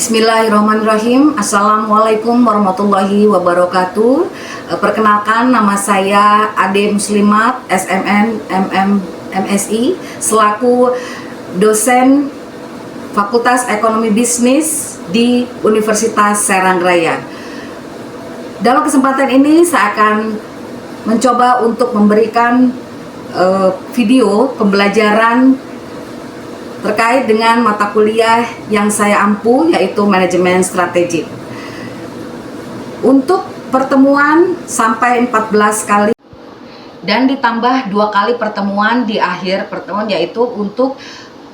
Bismillahirrahmanirrahim. Assalamualaikum warahmatullahi wabarakatuh. Perkenalkan, nama saya Ade Muslimat, SMN, MSI, selaku dosen Fakultas Ekonomi Bisnis di Universitas Serang Raya. Dalam kesempatan ini saya akan mencoba untuk memberikan video pembelajaran terkait dengan mata kuliah yang saya ampu, yaitu manajemen strategik. Untuk pertemuan sampai 14 kali dan ditambah 2 kali pertemuan di akhir pertemuan, yaitu untuk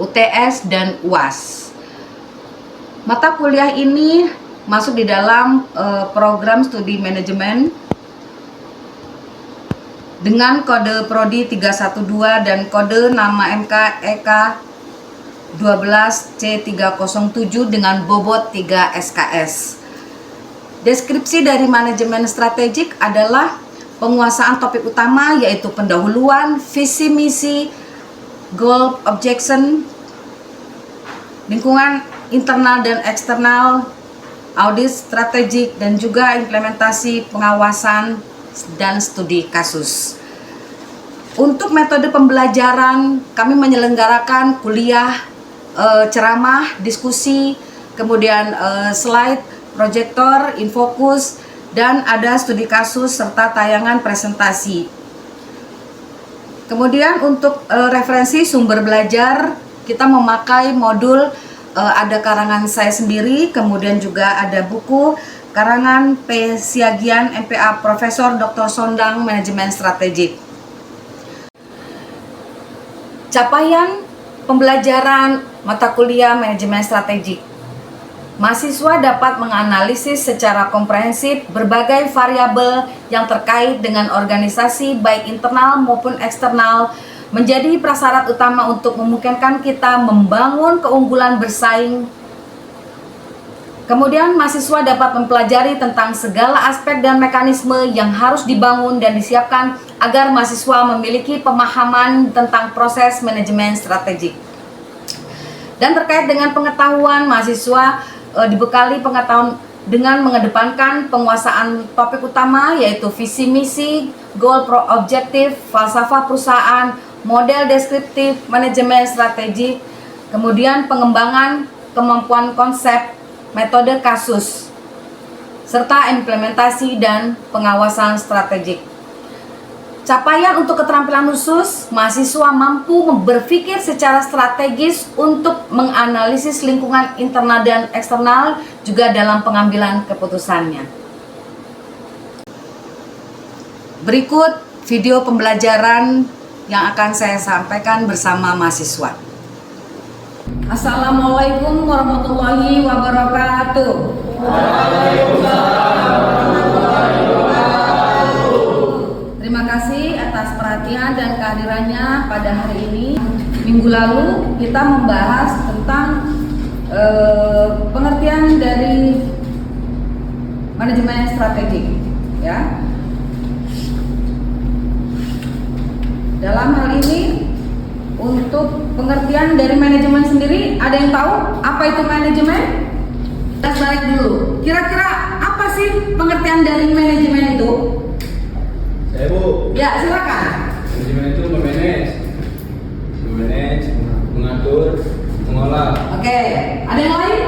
UTS dan UAS. Mata kuliah ini masuk di dalam program studi manajemen dengan kode prodi 312 dan kode nama MK EK 12C307 dengan bobot 3 SKS. Deskripsi dari manajemen strategik adalah penguasaan topik utama, yaitu pendahuluan, visi misi, goal objection, lingkungan internal dan eksternal, audit strategik, dan juga implementasi pengawasan dan studi kasus. Untuk metode pembelajaran, kami menyelenggarakan kuliah, ceramah, diskusi, kemudian slide, proyektor, infokus, dan ada studi kasus serta tayangan presentasi. Kemudian untuk referensi sumber belajar, kita memakai modul, ada karangan saya sendiri, kemudian juga ada buku karangan P. Siagian MPA Profesor Dr. Sondang Manajemen Strategik. Capaian pembelajaran mata kuliah manajemen strategik. Mahasiswa dapat menganalisis secara komprehensif berbagai variabel yang terkait dengan organisasi baik internal maupun eksternal, menjadi prasyarat utama untuk memungkinkan kita membangun keunggulan bersaing. Kemudian mahasiswa dapat mempelajari tentang segala aspek dan mekanisme yang harus dibangun dan disiapkan agar mahasiswa memiliki pemahaman tentang proses manajemen strategik. Dan terkait dengan pengetahuan, mahasiswa dibekali pengetahuan dengan mengedepankan penguasaan topik utama, yaitu visi misi, goal objektif, falsafah perusahaan, model deskriptif, manajemen strategik, kemudian pengembangan kemampuan konsep, metode kasus, serta implementasi dan pengawasan strategik. Capaian untuk keterampilan khusus, mahasiswa mampu berpikir secara strategis untuk menganalisis lingkungan internal dan eksternal, juga dalam pengambilan keputusannya. Berikut video pembelajaran yang akan saya sampaikan bersama mahasiswa. Assalamualaikum warahmatullahi wabarakatuh. Terima kasih atas perhatian dan kehadirannya pada hari ini. Minggu lalu kita membahas tentang pengertian dari manajemen strategik, ya. Dalam hal ini, untuk pengertian dari manajemen sendiri, ada yang tahu apa itu manajemen? Kita balik dulu. Kira-kira apa sih pengertian dari manajemen itu? Saya, Bu. Ya, silakan. Manajemen itu memanage, mengatur, mengolah. Oke, ada yang lain?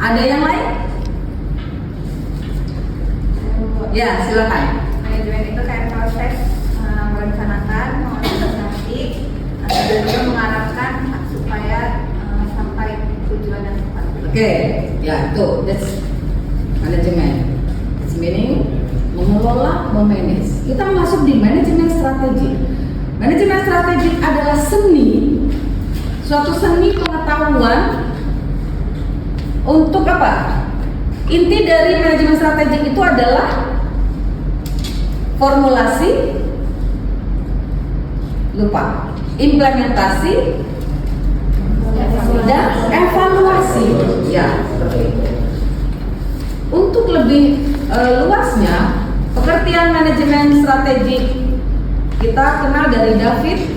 Ada yang lain? Ya, silakan. Manajemen itu kayak proses merencanakan, mengorganisasi, dan juga mengarahkan supaya sampai tujuan yang tepat. Oke, ya, that's manajemen. It's meaning mengelola, memanage. Kita masuk di manajemen strategik. Manajemen strategik adalah suatu seni pengetahuan untuk apa? Inti dari manajemen strategik itu adalah formulasi, implementasi, dan evaluasi. Ya, seperti itu. Untuk lebih luasnya, pengertian manajemen strategik kita kenal dari David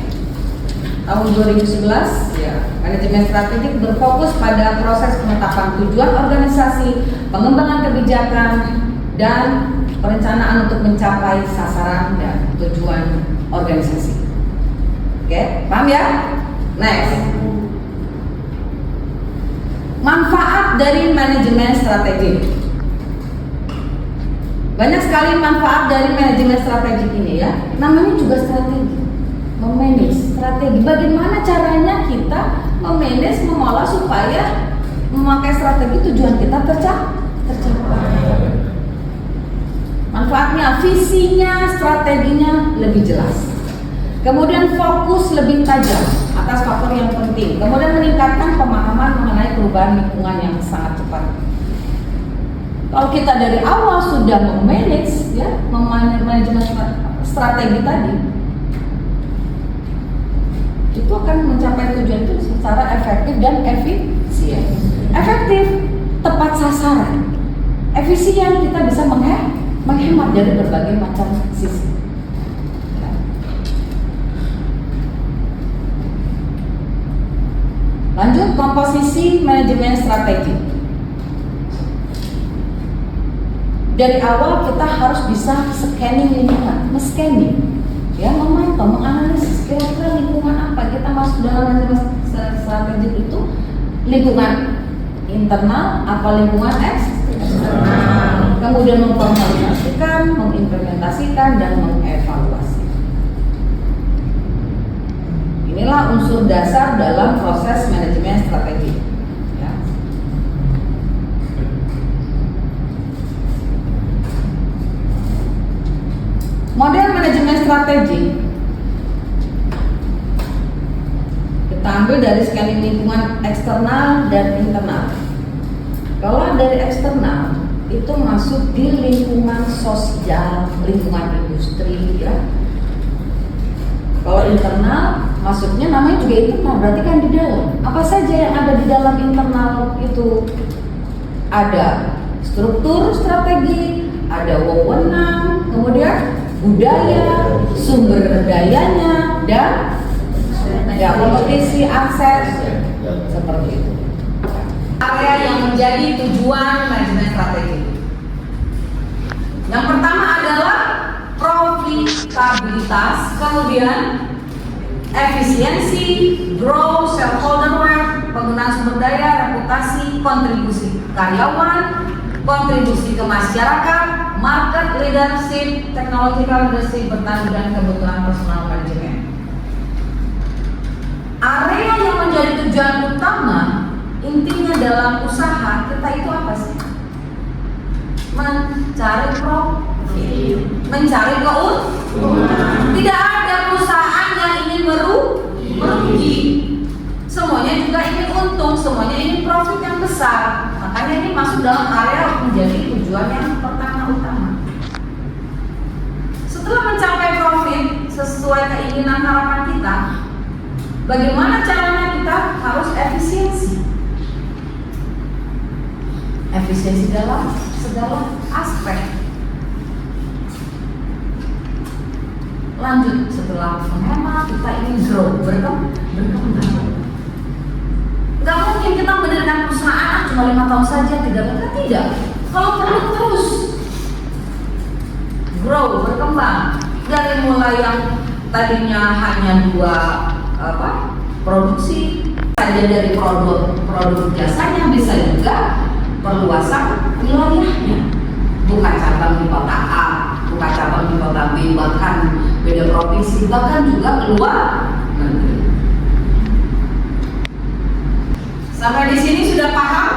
tahun 2011, ya, manajemen strategik berfokus pada proses penetapan tujuan organisasi, pengembangan kebijakan, dan perencanaan untuk mencapai sasaran dan tujuan organisasi. Oke, paham ya? Next. Manfaat dari manajemen strategik. Banyak sekali manfaat dari manajemen strategik ini ya. Namanya juga strategi. Memanage strategi. Bagaimana caranya kita memanage, mengolah supaya memakai strategi tujuan kita tercapai. Manfaatnya, visinya, strateginya lebih jelas. Kemudian fokus lebih tajam atas faktor yang penting. Kemudian meningkatkan pemahaman mengenai perubahan lingkungan yang sangat cepat. Kalau kita dari awal sudah memanage, ya, manajemen strategi tadi, itu akan mencapai tujuan itu secara efektif dan efisien. Efektif, tepat sasaran. Efisien, kita bisa menghemat dari berbagai macam sisi. Lanjut, komposisi manajemen strategi. Dari awal kita harus bisa scanning lingkungan, men-scanning, ya, memantau, menganalisis kira-kira lingkungan apa kita masuk dalam manajemen strategi itu, lingkungan internal apa lingkungan eksternal. Kemudian memformulasikan, mengimplementasikan, dan mengevaluasi. Inilah unsur dasar dalam proses manajemen strategi. Ya. Model manajemen strategi kita ambil dari scanning lingkungan eksternal dan internal. Kalau dari eksternal itu masuk di lingkungan sosial, lingkungan industri, ya. Kalau internal masuknya namanya juga internal, berarti kan di dalam. Apa saja yang ada di dalam internal itu? Ada struktur strategi, ada wewenang, kemudian budaya, sumber dayanya, dan ya kompetisi, akses, seperti itu. Area yang menjadi tujuan manajemen strategi. Yang pertama adalah profitabilitas, kemudian efisiensi, growth, stakeholder wealth, penggunaan sumber daya, reputasi, kontribusi karyawan, kontribusi ke masyarakat, market leadership, technological leadership, bertanggung dan kebutuhan personal manajemen. Area yang menjadi tujuan utama, intinya dalam usaha kita itu apa sih? Mencari profit, mencari keuntungan. Tidak ada perusahaan yang ingin merugi. Semuanya juga ingin untung, semuanya ingin profit yang besar. Makanya ini masuk dalam area menjadi tujuan yang pertama utama. Setelah mencapai profit sesuai keinginan harapan kita, bagaimana caranya kita harus efisiensi? Efisiensi dalam segala aspek. Lanjut, setelah menghemat kita ingin grow, berkembang. Gak mungkin kita mendirikan perusahaan cuma 5 tahun saja, 3 tahun, tidak. Kalau perlu terus grow, berkembang. Dari mulai yang tadinya hanya 2 produksi saja, dari produk jasanya, bisa juga perluasan wilayahnya, bukan cabang di kota A, bukan cabang di kota B, bahkan beda provinsi, bahkan juga keluar negeri. Sampai di sini sudah paham?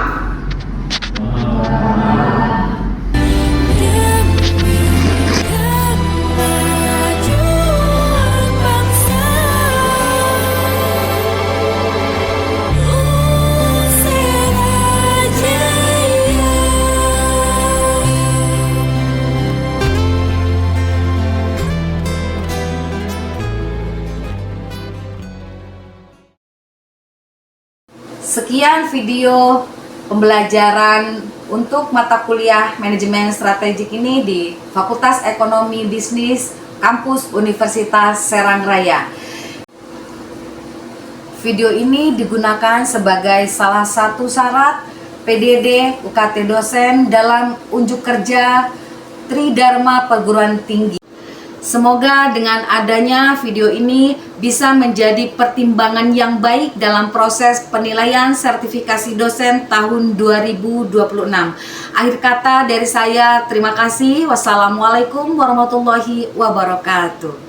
Sekian video pembelajaran untuk mata kuliah manajemen strategik ini di Fakultas Ekonomi Bisnis Kampus Universitas Serang Raya. Video ini digunakan sebagai salah satu syarat PDD UKT dosen dalam unjuk kerja Tridharma Perguruan Tinggi. Semoga dengan adanya video ini bisa menjadi pertimbangan yang baik dalam proses penilaian sertifikasi dosen tahun 2026. Akhir kata dari saya, terima kasih. Wassalamualaikum warahmatullahi wabarakatuh.